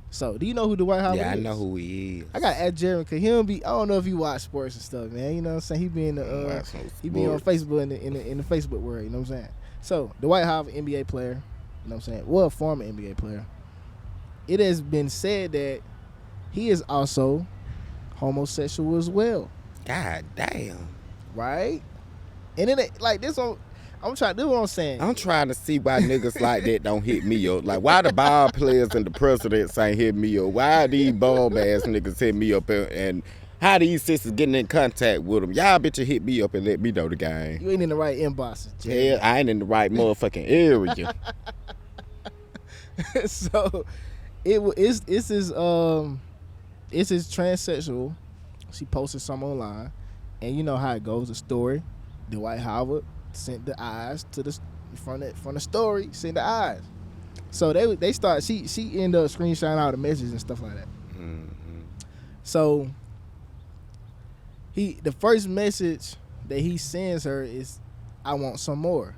So, do you know who Dwight Howard is? Yeah, I know who he is. I got to ask Jeremy because he don't be. I don't know if he watch sports and stuff, man. You know what I'm saying? He be in the Watch some he be on sports. Facebook in the Facebook world. You know what I'm saying? So Dwight Howard, NBA player. You know what I'm saying? Well, former NBA player. It has been said that he is also homosexual as well, God damn. right? And it ain't like this one. I'm trying to do what I'm saying. I'm trying to see why niggas like that don't hit me up. Like, why the ball players and the presidents ain't hit me up? Why these bum ass niggas hit me up and How these sisters getting in contact with them? Y'all bitches hit me up and let me know the game. You ain't in the right inboxes, Jeremy. Hell, I ain't in the right motherfucking area. So it's his transsexual. She posted some online, and you know how it goes. The story, Dwight Howard sent the eyes to the from the story, sent the eyes. So they start. She ended up screenshotting all the messages and stuff like that. Mm-hmm. So the first message that he sends her is, "I want some more."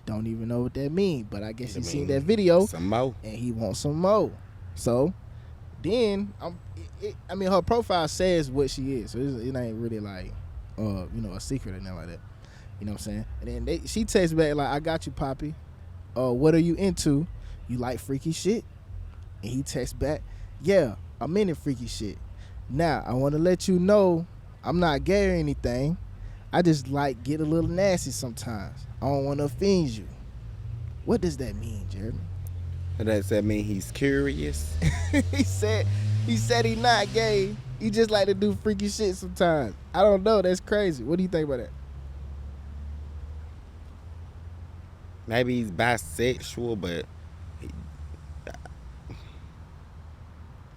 Don't even know what that means, but I guess he seen that video Some more. and he wants some more. So then her profile says what she is, so it ain't really like a secret or nothing like that. You know what I'm saying? And then she texts back like, "I got you, Poppy. What are you into? You like freaky shit?" And he texts back, "Yeah, I'm into freaky shit. Now I want to let you know I'm not gay or anything. I just like get a little nasty sometimes. I don't want to offend you." What does that mean, Jeremy? Does that mean he's curious? he said he not gay. He just like to do freaky shit sometimes. I don't know. That's crazy. What do you think about that? Maybe he's bisexual, but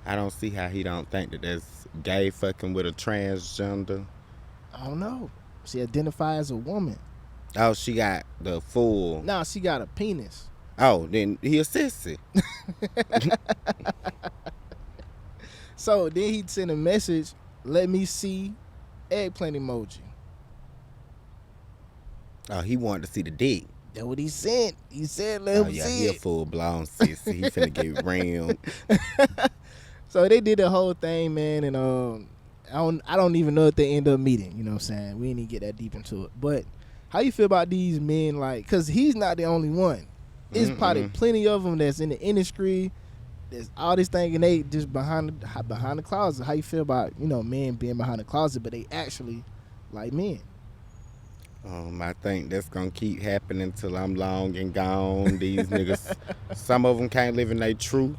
I don't see how he don't think that that's gay fucking with a transgender. I don't know. She identifies as a woman. Oh, she got the full. Now she got a penis. Oh, then he a sissy. So then he sent a message, "Let me see eggplant emoji." Oh, he wanted to see the dick. That's what he sent. He said, "Let him Oh yeah, see he a it." full blown sissy. He finna get rammed. So they did the whole thing, man, and I don't even know if they end up meeting. You know what I'm saying? We didn't even get that deep into it. But how you feel about these men? Like, cause he's not the only one. There's probably plenty of them that's in the industry. There's all this thing, and they just behind the closet. How you feel about men being behind the closet, but they actually like men? I think that's gonna keep happening till I'm long and gone. These niggas, some of them can't live in their truth.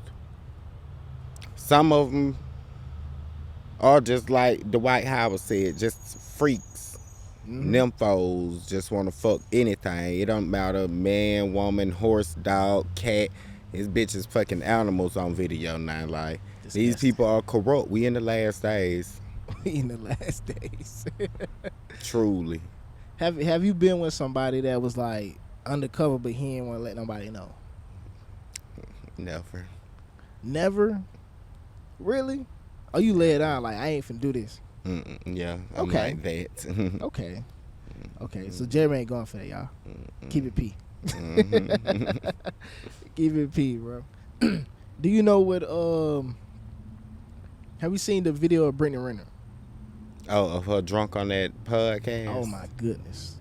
Some of them are just like Dwight Howard said, just freaks. Nymphos just want to fuck anything. It don't matter, man, woman, horse, dog, cat. His bitches fucking animals on video now. Like, these people are corrupt. We in the last days. We in the last days. Truly. Have you been with somebody that was like undercover, but he didn't want to let nobody know? Never. Never? Really? Oh, you lay it out like, I ain't finna do this. Yeah, I'm Okay. like that. Okay. So Jeremy ain't going for that, y'all. Keep it P. Keep it P, bro. Do you know what? Have you seen the video of Brittany Renner? Oh, of her drunk on that podcast? Oh my goodness.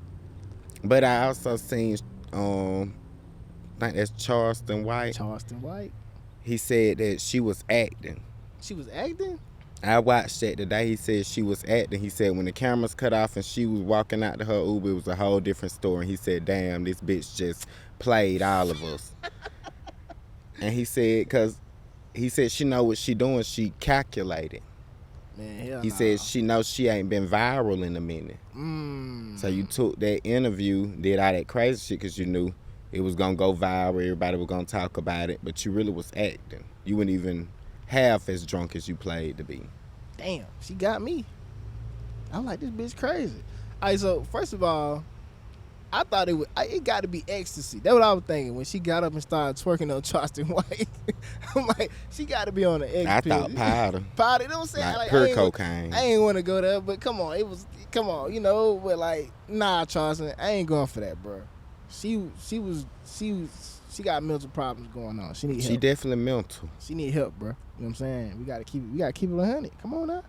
But I also seen, I think that's Charleston White. Charleston White. He said that she was acting. She was acting? I watched that today. He said she was acting. He said when the cameras cut off and she was walking out to her Uber, it was a whole different story. He said, damn, this bitch just played all of us. And he said, she know what she doing. She calculated. Man, hell He said she knows she ain't been viral in a minute. So you took that interview, did all that crazy shit because you knew it was going to go viral. Everybody was going to talk about it. But you really was acting. You weren't even half as drunk as you played to be. Damn, she got me. I'm like, this bitch crazy. All right, so first of all, I thought it got to be ecstasy. That's what I was thinking when she got up and started twerking on Charleston White. I'm like, she got to be on the X I pill. thought powder. Powder, you know what I'm saying? Like I pure ain't- cocaine. I ain't want to go there, but come on, but like, nah, Charleston, I ain't going for that, bro. She got mental problems going on. She need help. She definitely mental. She need help, bro. You know what I'm saying? We gotta keep it 100. Come on now.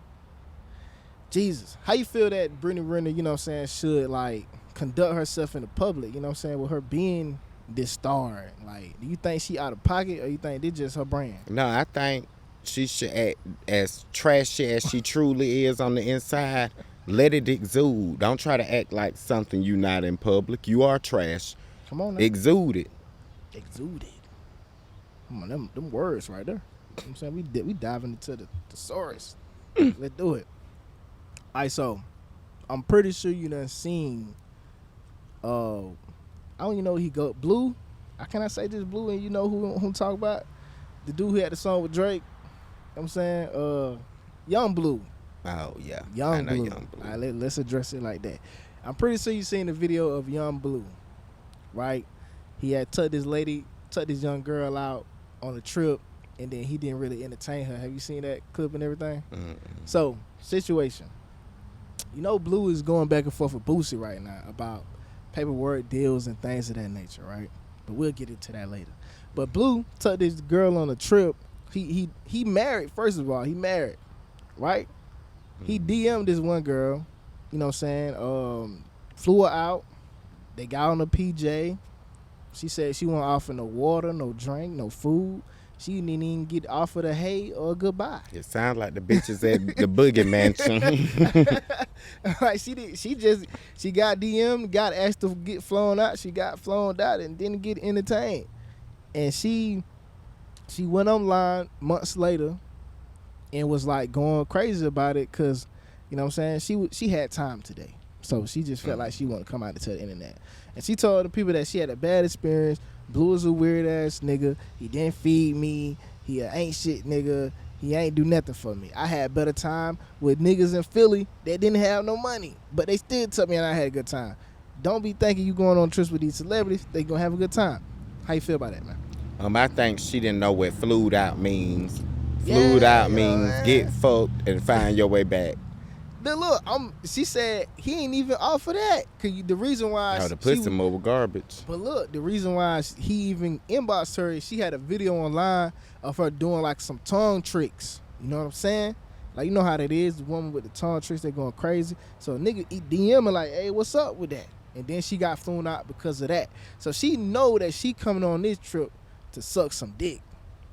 Jesus. How you feel that Brittany Renner, you know what I'm saying, should like conduct herself in the public, you know what I'm saying, with her being this star? Like, do you think she out of pocket or you think this just her brand? No, I think she should act as trashy as she truly is on the inside. Let it exude. Don't try to act like something you not in public. You are trash. Come on now. Exude it. Exuded. Come on, them words right there. You know what I'm saying? We diving into the thesaurus. Let's do it. Alright, so I'm pretty sure you done seen. I don't even know he go Blue. I cannot say just Blue, and you know who I'm talking about? The dude who had the song with Drake. You know what I'm saying, Young Blue. Oh yeah, I Young know Blue. Young Blue. All right, let's address it like that. I'm pretty sure you seen the video of Young Blue, right? He had took this young girl out on a trip, and then he didn't really entertain her. Have you seen that clip and everything? Mm-mm. So, situation. You know, Blue is going back and forth with Boosie right now about paperwork deals and things of that nature, right? But we'll get into that later. But Blue took this girl on a trip. He married, first of all. He married, right? He DM'd this one girl, you know what I'm saying? Flew her out. They got on a PJ. She said she won't offer no water, no drink, no food. She didn't even get offered a hey or a goodbye. It sounds like the bitches at the Boogie Mansion. Like she got DM'd, got asked to get flown out. She got flown out and didn't get entertained. And she went online months later and was like going crazy about it because, you know what I'm saying, she had time today. So she just felt like she wanted to come out to the internet. And she told the people that she had a bad experience. Blue is a weird ass nigga. He didn't feed me. He ain't shit nigga. He ain't do nothing for me. I had better time with niggas in Philly that didn't have no money, but they still took me and I had a good time. Don't be thinking you going on trips with these celebrities. They gonna have a good time. How you feel about that, man? I think she didn't know what flued out means. Flued out means get fucked and find your way back. Then look, she said he ain't even offer that. Cause the reason why The pussy mobile garbage. But look, the reason why he even inboxed her is she had a video online of her doing like some tongue tricks. You know what I'm saying? Like, you know how that is, the woman with the tongue tricks, they going crazy. So a nigga DM her like, hey, what's up with that? And then she got flown out because of that. So she know that she coming on this trip to suck some dick.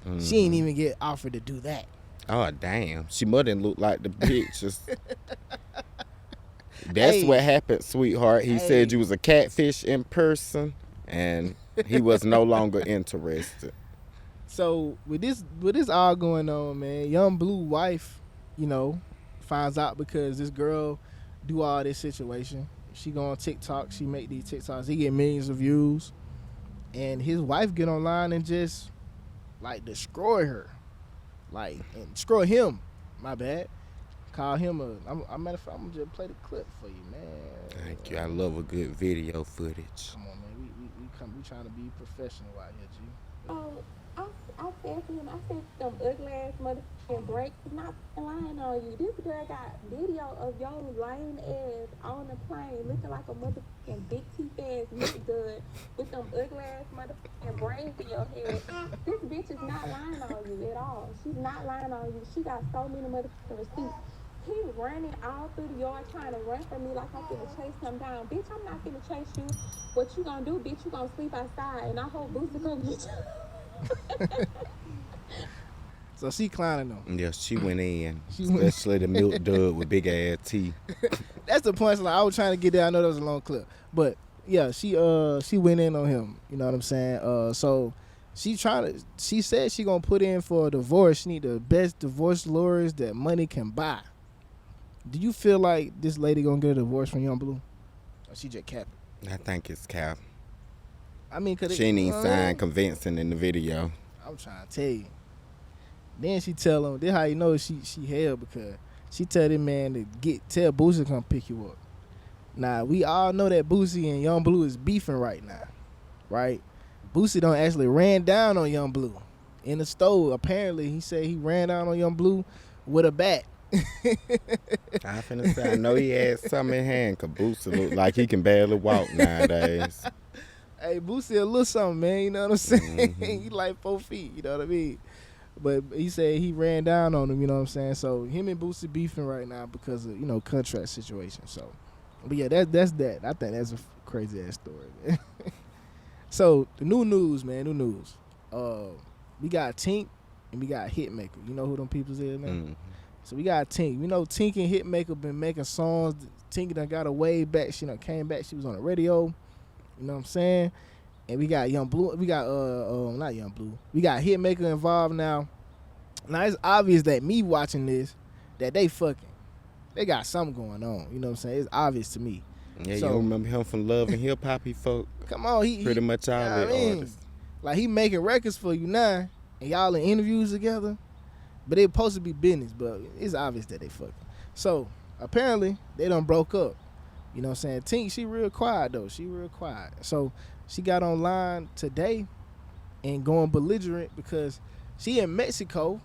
Mm-hmm. She ain't even get offered to do that. Oh damn, she mustn't look like the bitch. That's what happened, sweetheart. He said you was a catfish in person, and he was no longer interested. So with this all going on, man, Young Blue wife, you know, finds out because this girl do all this situation. She go on TikTok, she make these TikToks, he get millions of views, and his wife get online and just like destroy her. Like, and destroy him. My bad. Call him matter of fact, I'm gonna just play the clip for you, man. Thank you. I love a good video footage. Come on, man. We trying to be professional out here, G. I said to him, I said them ugly ass motherfucking breaks not lying on you. This girl got video of your lame ass on the plane looking like a motherfucking big teeth ass milk dud with them ugly ass motherfucking braids in your head. This bitch is not lying on you at all. She's not lying on you. She got so many motherfucking receipts. He running all through the yard trying to run from me like I'm finna chase him down. Bitch, I'm not finna chase you. What you gonna do, bitch? You gonna sleep outside and I hope Boosie gonna get you. So she clowning them. Yeah, she went in. Especially the milk dud with big ass teeth. That's the point. Like, I was trying to get there. I know that was a long clip, but yeah, she went in on him. You know what I'm saying? So she said she gonna put in for a divorce. She need the best divorce lawyers that money can buy. Do you feel like this lady gonna get a divorce from Young Blue, or she just capping? I think it's cap. I mean, she ain't even sound convincing in the video. I'm trying to tell you. Then she tell him, this how you know she hell, because she tell this man to tell Boosie to come pick you up. Now, we all know that Boosie and Young Blue is beefing right now, right? Boosie done actually ran down on Young Blue in the store. Apparently, he said he ran down on Young Blue with a bat. I finna say, I know he had something in hand, because Boosie look like he can barely walk nowadays. Hey, Boosie a little something, man, you know what I'm saying? Mm-hmm. He like 4 feet, you know what I mean? But he said he ran down on him, you know what I'm saying? So him and Boosie beefing right now because of, you know, contract situation. So, but yeah, that's that. I think that's a crazy ass story, man. So the new news, man, we got Tink and we got Hitmaka. You know who them peoples is, man? Mm-hmm. So we got Tink. You know, Tink and Hitmaka been making songs. Tink done got her way back. She done came back. She was on the radio. You know what I'm saying? And we got Young Blue. We got not Young Blue. We got Hitmaka involved now. Now it's obvious that me watching this, that they fucking. they got something going on. You know what I'm saying? It's obvious to me. Yeah, So- you remember him from Love and Hip Hop? He fuck Come on, pretty much all you know the what I mean? artists. Like he making records for you now, and y'all in interviews together, but they supposed to be business, but it's obvious that they fucking. So apparently they done broke up. You know what I'm saying? Tink, she real quiet though. She real quiet. So she got online today and going belligerent because she in Mexico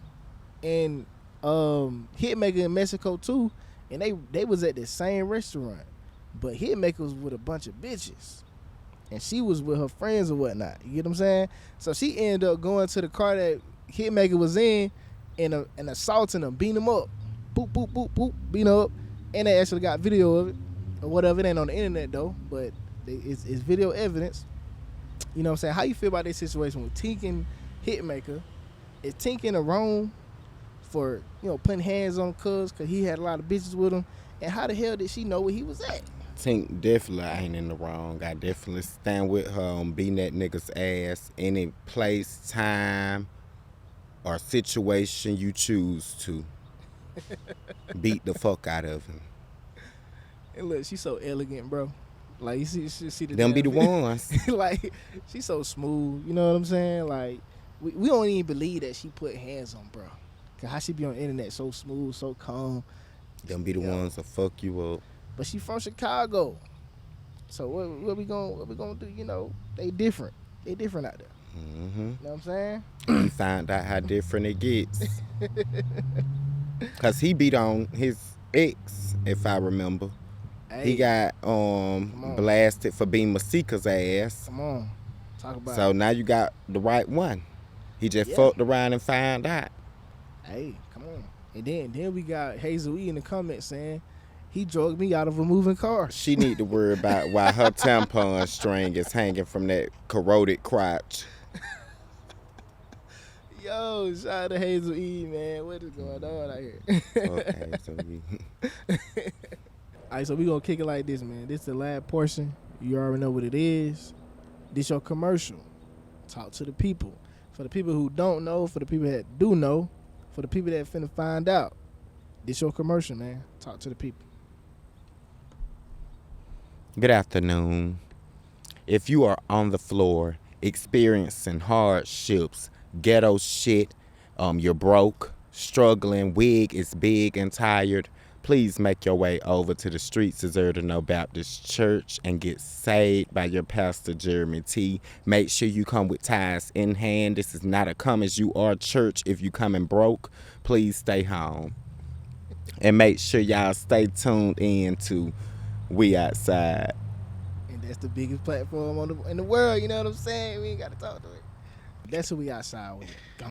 and Hitmaka in Mexico too, and they was at the same restaurant, but Hitmaka was with a bunch of bitches. And she was with her friends or whatnot. You get what I'm saying? So she ended up going to the car that Hitmaka was in and assaulting them, beating them up. Boop, boop, boop, boop, beating them up. And they actually got video of it or whatever. It ain't on the internet though, but it's video evidence. You know what I'm saying? How you feel about this situation with Tink and Hitmaka? Is Tink in the wrong for, putting hands on Cuz because he had a lot of bitches with him? And how the hell did she know where he was at? Tink definitely ain't in the wrong. I definitely stand with her on beating that nigga's ass any place, time, or situation you choose to. Beat the fuck out of him. And look, she's so elegant, bro. Like you see the Them be the damn video. ones. Like she's so smooth. You know what I'm saying? Like we don't even believe that she put hands on, bro. Cause how she be on the internet so smooth, so calm. Them be the ones that fuck you up. But she from Chicago, so what we gonna do? They different. They different out there. Mm-hmm. You know what I'm saying? You find out how different it gets. Cause he beat on his ex, if I remember. Hey, He got on. blasted for being Masika's ass. Come on, talk about. So now you got the right one. He just Yeah. fucked around and found out. Hey, come on. And then we got Hazel E in the comments saying he drugged me out of a moving car. She need to worry about why her tampon string is hanging from that corroded crotch. Yo, shout out to Hazel E, man. What is going on out here? Okay, so All right, so we gonna kick it like this, man. This is the last portion. You already know what it is. This your commercial. Talk to the people. For the people who don't know, for the people that do know, for the people that finna find out. This your commercial, man. Talk to the people. good afternoon. If you are on the floor experiencing hardships, ghetto shit, you're broke, struggling, wig is big and tired, please make your way over to the Streets Deserter No Baptist Church and get saved by your pastor, Jeremy T. Make sure you come with tithes in hand. This is not a come as you are church. If you coming broke, please stay home. And make sure y'all stay tuned in to We Outside. And that's the biggest platform in the world, you know what I'm saying? We ain't gotta talk to it. That's who we outside with.